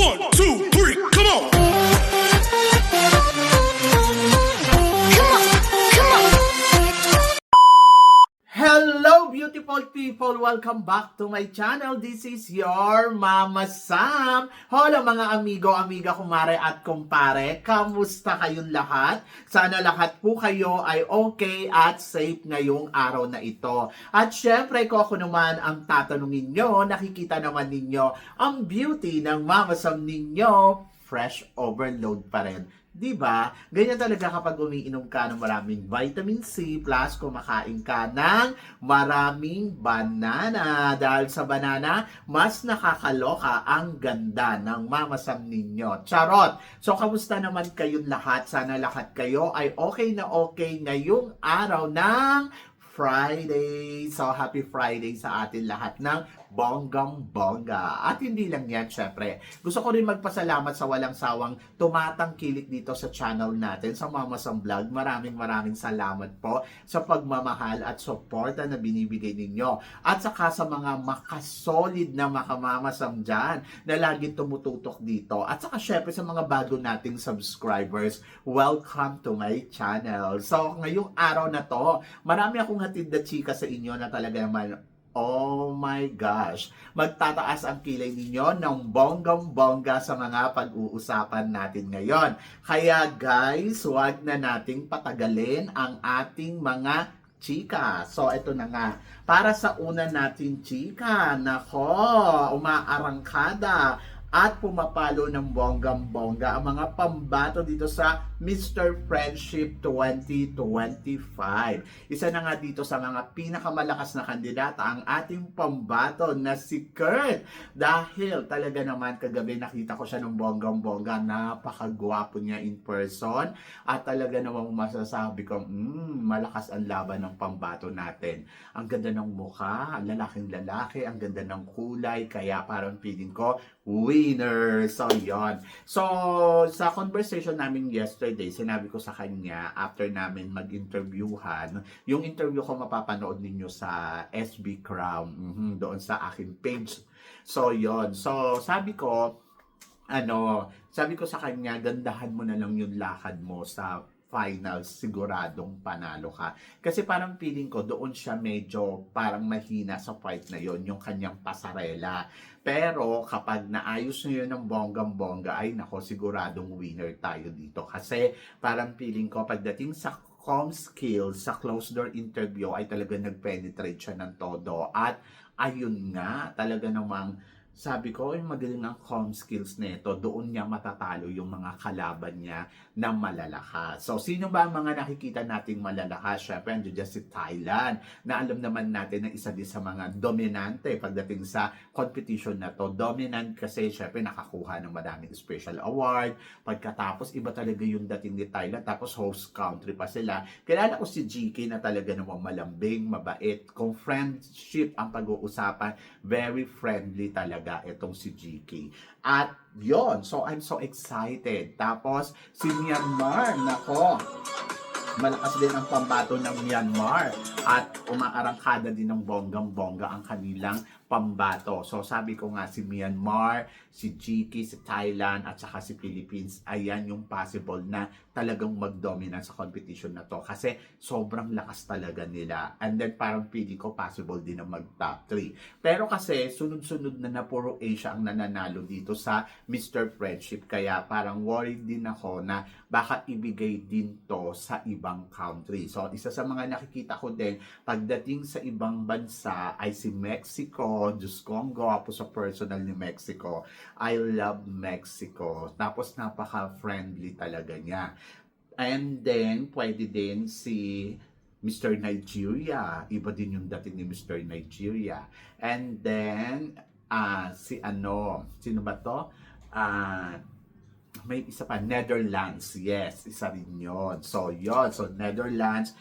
1, 2, 3, come on! Hello beautiful people! Welcome back to my channel. This is your Mama Sam. Hola mga amigo, amiga, kumare at kumpare. Kamusta kayong lahat? Sana lahat po kayo ay okay at safe ngayong araw na ito. At syempre ko ako naman ang tatanungin nyo, nakikita naman ninyo ang beauty ng Mama Sam ninyo. Fresh overload pa rin. Diba? Ganyan talaga kapag umiinom ka ng maraming vitamin C plus kumakain ka ng maraming banana. Dahil sa banana, mas nakakaloka ang ganda ng Mama Sam ninyo. Charot! So, kamusta naman kayong lahat? Sana lahat kayo ay okay na okay ngayong araw ng Friday. So, happy Friday sa atin lahat ng bonggang-bongga. At hindi lang yan, syempre. Gusto ko rin magpasalamat sa walang sawang tumatangkilik dito sa channel natin, sa Mama Sam Vlog. Maraming salamat po sa pagmamahal at suporta na binibigay ninyo. At saka sa mga makasolid na Mama Sam dyan na lagi tumututok dito. At saka syempre sa mga bago nating subscribers, welcome to my channel. So, ngayong araw na to, marami akong hatid na chika sa inyo na talaga naman, oh my gosh, magtataas ang kilay ninyo ng bonggang-bongga sa mga pag-uusapan natin ngayon. Kaya guys, huwag na nating patagalin ang ating mga chika. So, ito na nga. Para sa una natin chika, nako, umaarangkada at pumapalo ng bonggang-bongga ang mga pambato dito sa Mr. Friendship 2025. Isa na nga dito sa mga pinakamalakas na kandidata ang ating pambato na si Kurt. Dahil talaga naman kagabi nakita ko siya ng bonggang-bongga, napakagwapo niya in person at talaga namang masasabi ko, malakas ang laban ng pambato natin. Ang ganda ng mukha, lalaking lalaki, ang ganda ng kulay, kaya parang feeling ko, winner! So, yon. So, sa conversation namin yesterday, sinabi ko sa kanya, after namin mag-interviewhan, yung interview ko mapapanood ninyo sa SB Crown, doon sa aking page. So, yon. So, sabi ko sa kanya, gandahan mo na lang yung lakad mo sa finals, siguradong panalo ka. Kasi parang feeling ko, doon siya medyo parang mahina sa fight na yon, yung kanyang pasarela. Pero kapag naayos nyo yun ng bonggang-bongga, ay nako, siguradong winner tayo dito. Kasi parang feeling ko, pagdating sa com skills, sa closed door interview, ay talaga nag-penetrate siya ng todo. At ayun nga, talaga namang sabi ko, yung magaling ang com skills nito, doon niya matatalo yung mga kalaban niya na malalakas. So, sino ba ang mga nakikita nating malalakas? Syempre, andyan si Thailand, na alam naman natin na isa din sa mga dominante pagdating sa competition na to. Dominant kasi, syempre, nakakuha ng madaming special award. Pagkatapos, iba talaga yung dating ni Thailand. Tapos, host country pa sila. Kilala ko si GK na talaga namang malambing, mabait. Kung friendship ang pag-uusapan, very friendly talaga itong si GK. At yon, so I'm so excited. Tapos si Myanmar, nako, malakas din ang pambato ng Myanmar at umaarangkada din ng bonggang-bongga ang kanilang pambato. So sabi ko nga, si Myanmar, si GK, si Thailand at saka si Philippines, ayan yung possible na talagang mag-dominate sa competition na to kasi sobrang lakas talaga nila. And then parang pili ko possible din na mag-top 3. Pero kasi sunod-sunod na puro Asia ang nananalo dito sa Mr. Friendship, kaya parang worried din ako na baka ibigay din to sa ibang country. So isa sa mga nakikita ko din pagdating sa ibang bansa ay si Mexico. Diyos ko, ang gwapo sa personal ni Mexico. I love Mexico. Tapos napaka-friendly talaga niya. And then, pwede din si Mr. Nigeria. Iba din yung dating ni Mr. Nigeria. And then, sino ba to? May isa pa, Netherlands. Yes, isa rin yun. So, yun. So, Netherlands,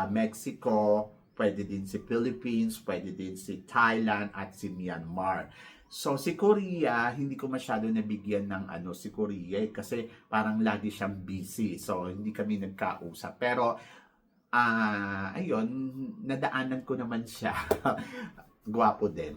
Mexico, pwede din si Philippines, pwede din si Thailand at si Myanmar. So si Korea, hindi ko masyado nabigyan ng si Korea kasi parang lagi siyang busy. So hindi kami nagkausap. Pero ayun, nadaanan ko naman siya. Gwapo din.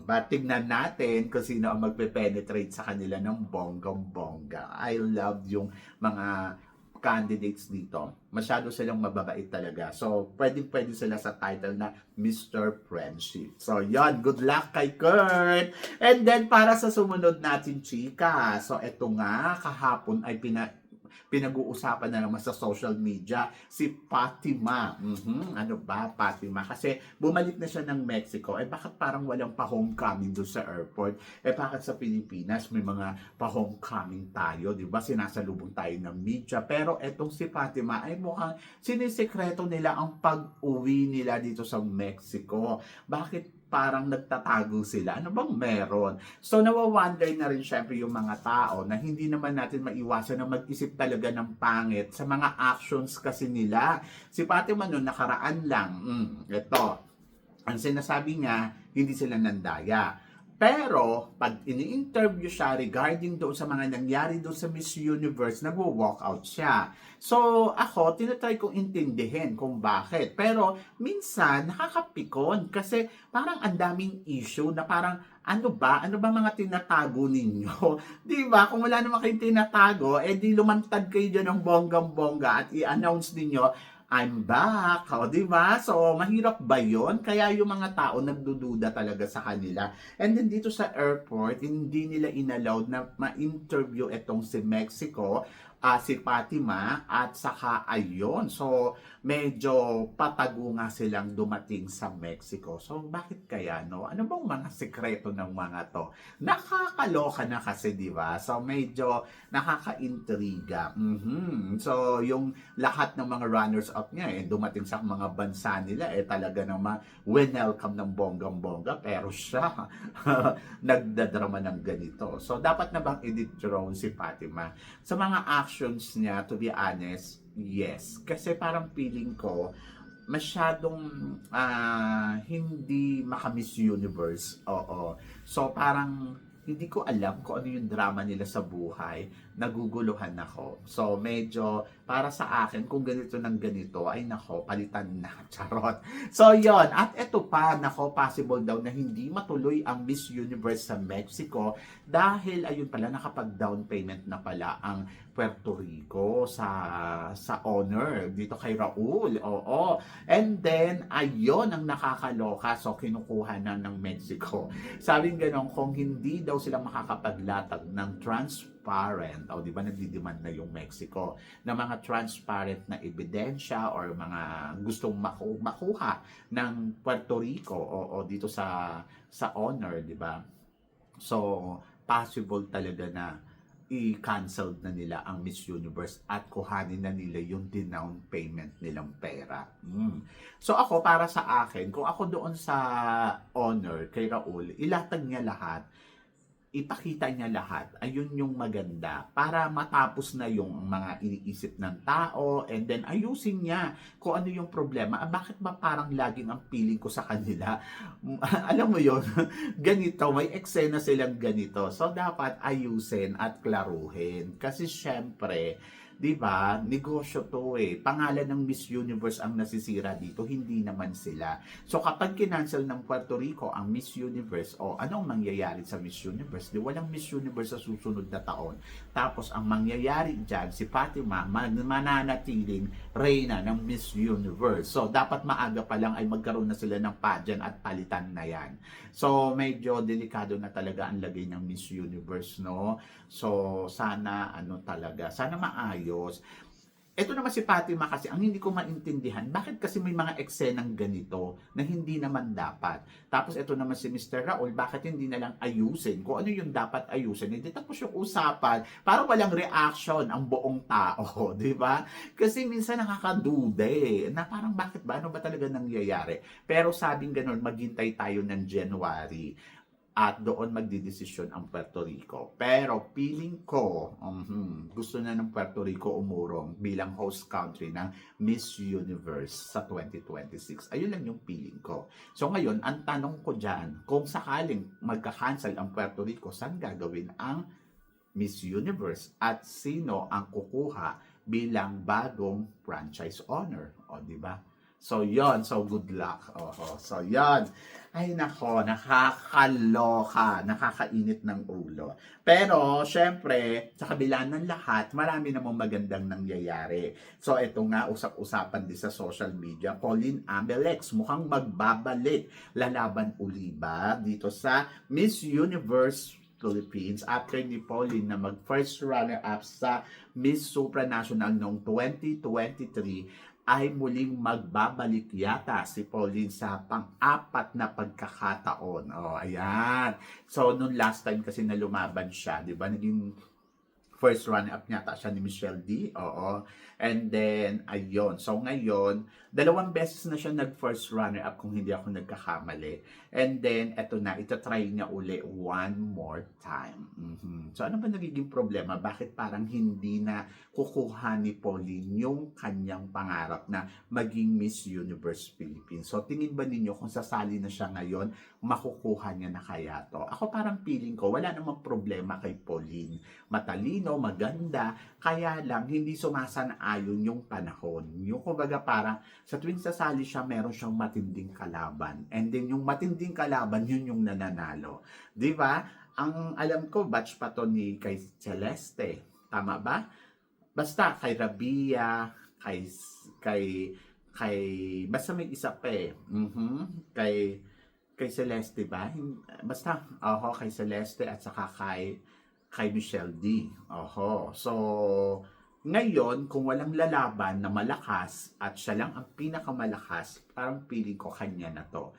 But tignan natin kung sino ang magpe-penetrate sa kanila ng bonggang-bongga. I love yung mga candidates dito. Masyado silang mababait talaga. So, pwede sila sa title na Mr. Friendship. So, yon, good luck kay Kurt! And then, para sa sumunod natin, chika. So, eto nga, kahapon ay pinag-uusapan na naman sa social media si Fatima. Ano ba, Fatima? Kasi bumalik na siya ng Mexico. Eh bakit parang walang pa-homecoming doon sa airport? Eh bakit sa Pilipinas may mga pa-homecoming tayo, di ba? Sinasalubong tayo ng media. Pero etong si Fatima ay mukhang sinisekreto nila ang pag-uwi nila dito sa Mexico. Bakit parang nagtatago sila? Ano bang meron? So, nawawonder na rin syempre yung mga tao na hindi naman natin maiwasan na mag-isip talaga ng pangit sa mga actions kasi nila. Si Fatima noon nakaraan lang, ito, ang sinasabi niya, hindi sila nandaya. Pero, pag ini-interview siya regarding doon sa mga nangyari doon sa Miss Universe, nag-walk out siya. So, ako, tinatry kong intindihin kung bakit. Pero, minsan, nakakapikon kasi parang ang daming issue na parang, ano ba? Ano ba mga tinatago ninyo? Di ba? Kung wala naman kayong tinatago, eh di lumantad kayo dyan ng bonggang-bongga at i-announce ninyo, I'm back. O, di ba? So, mahirap ba yon? Kaya yung mga tao nagdududa talaga sa kanila. And then dito sa airport, hindi nila inallowed na ma-interview itong si Mexico, si Fatima, at saka ayon. So, medyo patago nga silang dumating sa Mexico. So, bakit kaya, no? Ano bang mga sekreto ng mga to? Nakakaloka na kasi, di ba? So, medyo nakaka-intriga. So, yung lahat ng mga runners-up niya, dumating sa mga bansa nila, talaga naman, welcome ng bonggang-bongga, pero siya, nagdadrama ng ganito. So, dapat na bang i-dethrone si Fatima? Sa mga actions niya, to be honest, yes. Kasi parang feeling ko, masyadong hindi maka-Miss Universe. Oo. So, parang hindi ko alam kung ano yung drama nila sa buhay. Naguguluhan ako. So, medyo, para sa akin, kung ganito ng ganito, ay nako, palitan na. Charot. So, yon. At eto pa, nako, possible daw na hindi matuloy ang Miss Universe sa Mexico dahil, ayun pala, nakapag-down payment na pala ang Puerto Rico sa honor dito kay Raul. Oo. And then, ayun ang nakakaloka. So, kinukuha na ng Mexico. Sabing ganon, kung hindi daw sila makakapaglatag ng transparent, o di ba nagdidemand na yung Mexico, na mga transparent na ebidensya or mga gustong makuha ng Puerto Rico o dito sa honor, di ba? So, possible talaga na i-cancel na nila ang Miss Universe at kuhanin na nila yung down payment nilang pera. So ako, para sa akin, kung ako doon sa honor kay Raul, ilatag niya lahat, ipakita niya lahat, ayun yung maganda para matapos na yung mga iniisip ng tao and then ayusin niya kung ano yung problema. Bakit ba parang laging ang feeling ko sa kanila, alam mo yon ganito, may eksena silang ganito. So, dapat ayusin at klaruhin. Kasi syempre, di ba, negosyo to Pangalan ng Miss Universe ang nasisira dito, hindi naman sila. So, kapag kinancel ng Puerto Rico ang Miss Universe, anong mangyayari sa Miss Universe? Di walang Miss Universe sa susunod na taon. Tapos, ang mangyayari dyan, si Fatima, mananatiling reyna ng Miss Universe. So, dapat maaga pa lang ay magkaroon na sila ng pageant at palitan na yan. So, medyo delikado na talaga ang lagay ng Miss Universe, no? So, sana, sana maayos. Ito naman si Fatima kasi, ang hindi ko maintindihan, bakit kasi may mga eksenang ganito na hindi naman dapat. Tapos ito naman si Mr. Raul, bakit hindi na lang ayusin? Kung ano yung dapat ayusin, hindi tapos yung usapan, parang walang reaction ang buong tao, di ba? Kasi minsan nakakaduda na parang bakit ba? Ano ba talaga nangyayari? Pero sabing ganun, maghintay tayo ng January at doon magdidesisyon ang Puerto Rico. Pero feeling ko, gusto na ng Puerto Rico umurong bilang host country ng Miss Universe sa 2026. Ayun lang yung feeling ko. So ngayon, ang tanong ko dyan, kung sakaling magka-cancel ang Puerto Rico, saan gagawin ang Miss Universe? At sino ang kukuha bilang bagong franchise owner? O, di ba? So, yon. So, good luck. Oho. So, yon. Ay, nako. Nakakaloka. Nakakainit ng ulo. Pero, syempre, sa kabila ng lahat, marami namang magandang nangyayari. So, ito nga, usap-usapan din sa social media. Pauline Abelex, mukhang magbabalik. Lalaban uli ba dito sa Miss Universe Philippines after ni Pauline na mag first runner-up sa Miss Supranational noong 2023 ay muling magbabalik yata si Pauline sa pang-apat na pagkakataon. Oh, ayan. So, nung last time kasi na lumaban siya, di ba, naging first runner-up yata siya ni Michelle D. Oo. And then, ayun. So, ngayon, 2 beses na siya nag-first runner-up kung hindi ako nagkakamali. And then, eto na, itatry niya uli one more time. So, ano ba nagiging problema? Bakit parang hindi na kukuha ni Pauline yung kanyang pangarap na maging Miss Universe Philippines? So, tingin ba ninyo kung sasali na siya ngayon, makukuha niya na kaya to? Ako parang feeling ko, wala namang problema kay Pauline. Matalino, maganda, kaya lang hindi sumasang-ayon yung panahon. Yung kumbaga parang sa tuwing sasali siya, meron siyang matinding kalaban. And then yung matinding kalaban, yun yung nananalo. Di ba? Ang alam ko, batch pa to ni kay Celeste. Tama ba? Basta kay Rabia, kay basta may isa pa eh. Kay Celeste ba? Basta, kay Celeste at saka kay Michelle D. So, ngayon, kung walang lalaban na malakas at siya lang ang pinakamalakas, parang feeling ko kanya na to.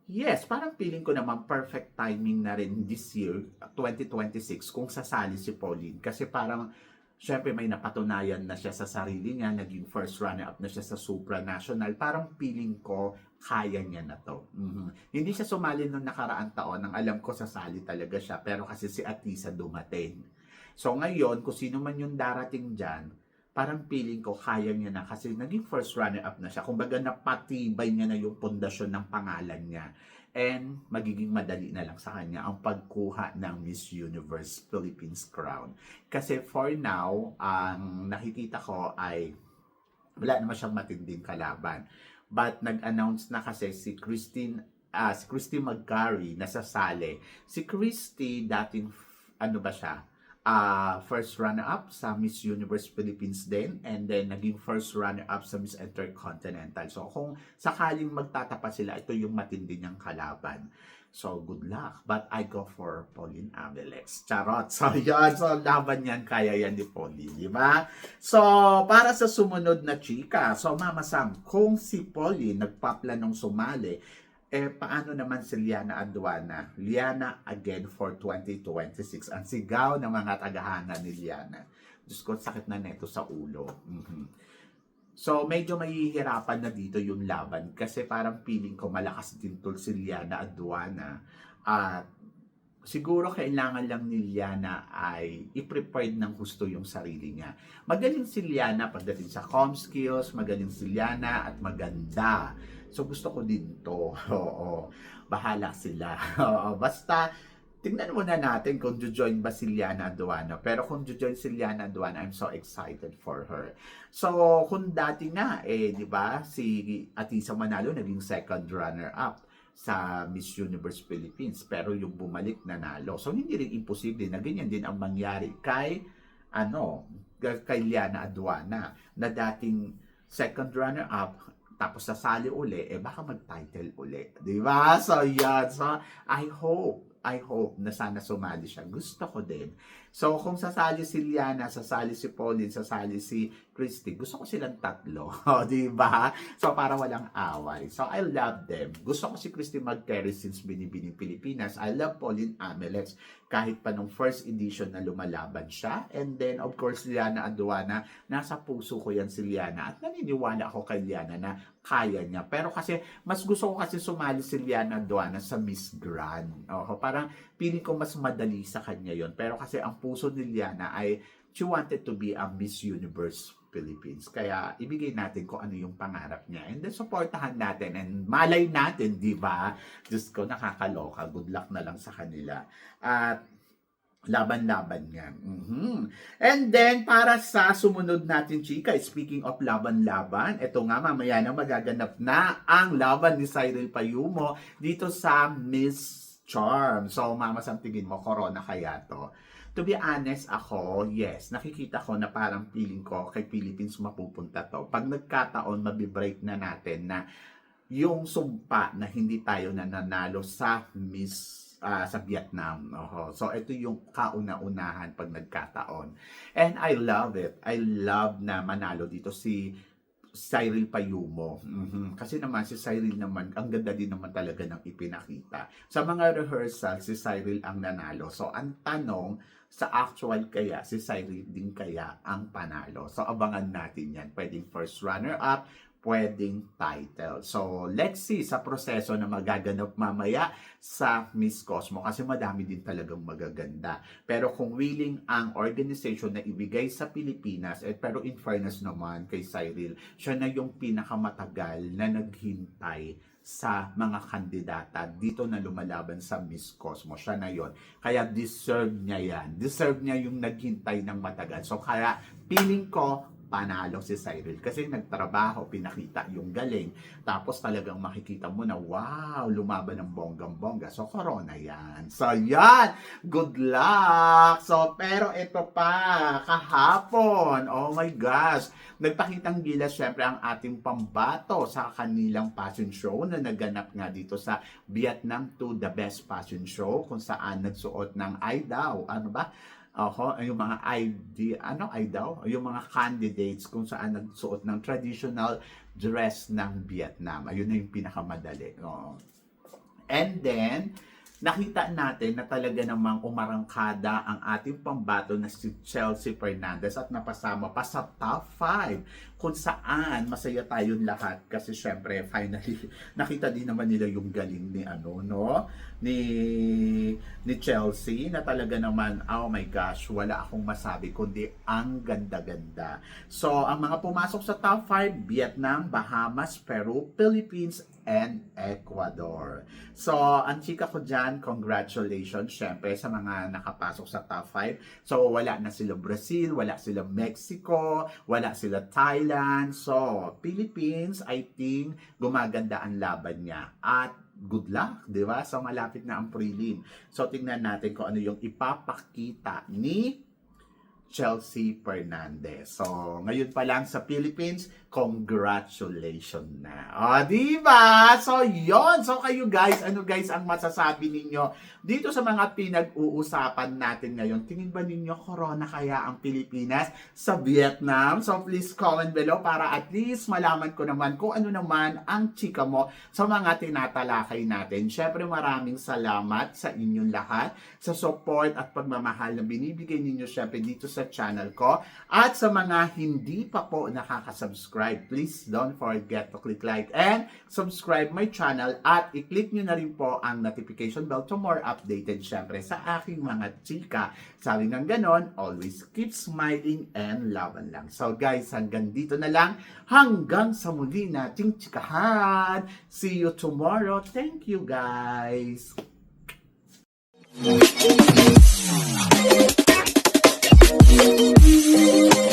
Yes, parang feeling ko naman perfect timing na rin this year, 2026, kung sasali si Pauline. Kasi parang, syempre may napatunayan na siya sa sarili niya, naging first runner-up na siya sa supranational. Parang feeling ko, kaya niya na to. Hindi siya sumali nung nakaraang taon, ang alam ko sasali talaga siya, pero kasi si Atisa dumating. So ngayon, kung sino man yung darating dyan, parang feeling ko kaya niya na kasi naging first runner-up na siya. Kumbaga napatibay niya na yung pundasyon ng pangalan niya. And magiging madali na lang sa kanya ang pagkuha ng Miss Universe Philippines crown. Kasi for now, ang nakikita ko ay wala naman siyang matinding kalaban. But nag-announce na kasi si Christy McGarry na sasali. Si Christy dating ano ba siya? First runner-up sa Miss Universe Philippines din, and then naging first runner-up sa Miss Intercontinental. So kung sakaling magtatapat sila, ito yung matindi niyang kalaban. So good luck, but I go for Pauline Abelex. Charot. So yan, so laban yan, kaya yan ni Pauline, di ba? So para sa sumunod na chika, so Mama Sam, kung si Pauline nagpaplanong sumali, paano naman si Liana Aduana? Liana again for 2026. Ang sigaw ng mga tagahanga ni Liana. Diyos ko, sakit na neto sa ulo. So, medyo mahihirapan na dito yung laban kasi parang feeling ko malakas din tol si Liana Aduana. At siguro kailangan lang ni Liana ay i-prepare ng gusto yung sarili niya. Magaling si Liana pagdating sa comm skills, magaling si Liana at maganda. So gusto ko din to. Oo. Bahala sila. Basta tingnan muna natin kung join ba si Liana Aduana. Pero kung join si Liana Aduana, I'm so excited for her. So kung dati nga di ba, si Atisa Manalo naging second runner-up sa Miss Universe Philippines, pero yung bumalik nanalo. So hindi rin imposible na ganyan din ang mangyari kay Liana Aduana na dating second runner-up tapos sasali uli, baka mag-title uli. Di ba? So, yan. So, I hope na sana sumali siya. Gusto ko din. So, kung sasali si Liana, sasali si Pauline, sasali si Christy, gusto ko silang tatlo. Di ba? So, para walang away. So, I love them. Gusto ko si Christy mag-carry since Binibining Pilipinas. I love Pauline Abelex. Kahit pa nung first edition na lumalaban siya. And then, of course, Liana Aduana, nasa puso ko yan si Liana. At naniniwala ako kay Liana na kaya niya. Pero kasi, mas gusto ko kasi sumali si Liana Aduana sa Miss Grand. Parang, feeling ko mas madali sa kanya yon. Pero kasi ang puso ni Liana ay she wanted to be a Miss Universe Philippines. Kaya ibigay natin kung ano yung pangarap niya. And then supportahan natin and malay natin, di ba? Diyos ko, nakakaloka. Good luck na lang sa kanila. At Laban-laban yan. And then, para sa sumunod natin, chika, speaking of laban-laban, eto nga, mamaya na magaganap na ang laban ni Cyril Payumo dito sa Miss Charm. So, mama, tingin mo, corona kaya to? To be honest, ako, yes, nakikita ko na parang feeling ko kay Philippines mapupunta to. Pag nagkataon, mabibreak na natin na yung sumpa na hindi tayo nananalo sa Miss sa Vietnam. So, ito yung kauna-unahan pag nagkataon. And I love it. I love na manalo dito si Cyril Payumo. Kasi naman si Cyril naman, ang ganda din naman talaga ng ipinakita. Sa mga rehearsal, si Cyril ang nanalo. So, ang tanong, sa actual kaya, si Cyril din kaya ang panalo. So, abangan natin yan. Pwedeng first runner-up, pwedeng title. So, let's see sa proseso na magaganap mamaya sa Miss Cosmo kasi madami din talagang magaganda. Pero kung willing ang organization na ibigay sa Pilipinas, pero in fairness naman kay Cyril, siya na yung pinakamatagal na naghintay sa mga kandidata dito na lumalaban sa Miss Cosmo. Siya na yon. Kaya deserve niya yan. Deserve niya yung naghintay ng matagal. So, kaya feeling ko, panalo si Cyril kasi nagtrabaho, pinakita yung galing, tapos talagang makikita mo na wow, lumaban ng bonggang-bongga. So, corona yan. So, yan! Good luck! So, pero ito pa, kahapon, oh my gosh, nagpakitang gilas syempre ang ating pambato sa kanilang fashion show na naganap nga dito sa Vietnam to the Best Fashion Show kung saan nagsuot ng IDAW. Ano ba? Yung mga yung mga candidates kung saan nagsuot ng traditional dress ng Vietnam. Ayun na yung pinakamadali. And then, nakita natin na talaga namang umarangkada ang ating pambato na si Chelsea Fernandez at napasama pa sa top 5 kung saan masaya tayong lahat kasi syempre finally nakita din naman nila yung galing ni ni Chelsea na talaga naman, oh my gosh, wala akong masabi kundi ang ganda-ganda. So, ang mga pumasok sa top 5, Vietnam, Bahamas, Peru, Philippines, and Ecuador. So, ang chika ko dyan, congratulations syempre sa mga nakapasok sa top 5. So, wala na sila Brazil, wala sila Mexico, wala sila Thailand. So, Philippines, I think, gumaganda ang laban niya. At good luck, di ba? So, malapit na ang prelim. So, tingnan natin kung ano yung ipapakita ni Chelsea Fernandez. So, ngayon pa lang sa Philippines, congratulations na. Di ba? So, yon. So, kayo guys, ano guys ang masasabi ninyo dito sa mga pinag-uusapan natin ngayon? Tingin ba ninyo corona kaya ang Pilipinas sa Vietnam? So, please comment below para at least malaman ko naman kung ano naman ang chika mo sa mga tinatalakay natin. Syempre, maraming salamat sa inyong lahat sa support at pagmamahal na binibigay ninyo syempre dito sa channel ko. At sa mga hindi pa po nakaka-subscribe, please don't forget to click like and subscribe my channel at i-click nyo na rin po ang notification bell to more updated syempre sa aking mga chika. Sabi ng ganon, always keep smiling and laban lang. So guys, hanggang dito na lang. Hanggang sa muli nating chikahan. See you tomorrow. Thank you guys. Thank you.